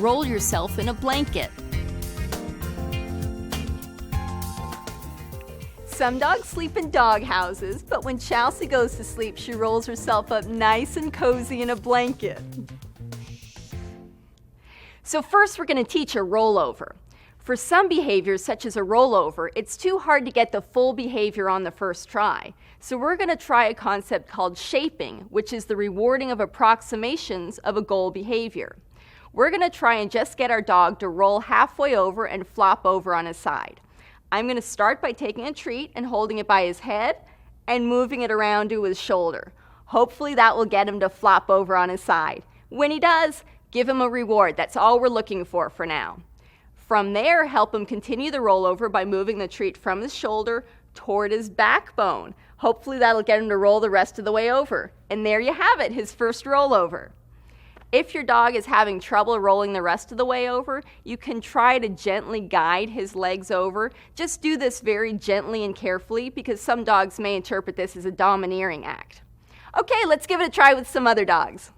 roll yourself in a blanket. Some dogs sleep in dog houses, but when Chelsea goes to sleep, she rolls herself up nice and cozy in a blanket. So first we're going to teach a rollover. For some behaviors, such as a rollover, it's too hard to get the full behavior on the first try. So we're going to try a concept called shaping, which is the rewarding of approximations of a goal behavior. We're going to try and just get our dog to roll halfway over and flop over on his side. I'm going to start by taking a treat and holding it by his head and moving it around to his shoulder. Hopefully that will get him to flop over on his side. When he does, give him a reward. That's all we're looking for now. From there, help him continue the rollover by moving the treat from his shoulder toward his backbone. Hopefully that'll get him to roll the rest of the way over. And there you have it, his first rollover. If your dog is having trouble rolling the rest of the way over, you can try to gently guide his legs over. Just do this very gently and carefully because some dogs may interpret this as a domineering act. Okay, let's give it a try with some other dogs.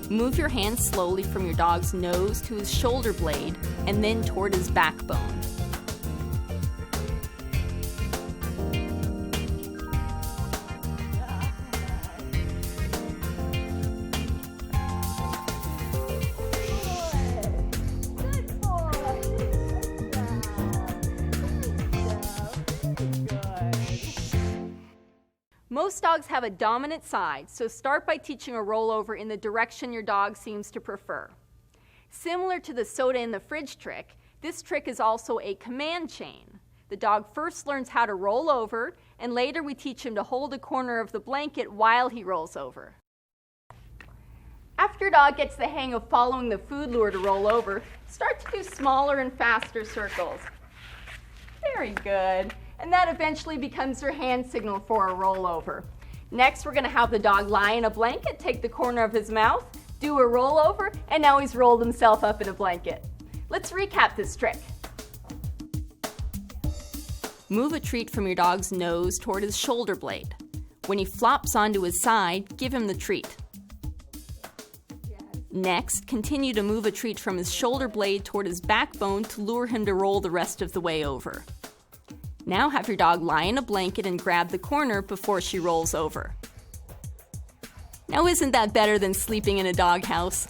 Move your hand slowly from your dog's nose to his shoulder blade and then toward his backbone. Most dogs have a dominant side, so start by teaching a rollover in the direction your dog seems to prefer. Similar to the soda in the fridge trick, this trick is also a command chain. The dog first learns how to roll over, and later we teach him to hold a corner of the blanket while he rolls over. After your dog gets the hang of following the food lure to roll over, start to do smaller and faster circles. Very good. And that eventually becomes your hand signal for a rollover. Next, we're going to have the dog lie in a blanket, take the corner of his mouth, do a rollover, and now he's rolled himself up in a blanket. Let's recap this trick. Move a treat from your dog's nose toward his shoulder blade. When he flops onto his side, give him the treat. Next, continue to move a treat from his shoulder blade toward his backbone to lure him to roll the rest of the way over. Now have your dog lie in a blanket and grab the corner before she rolls over. Now isn't that better than sleeping in a doghouse?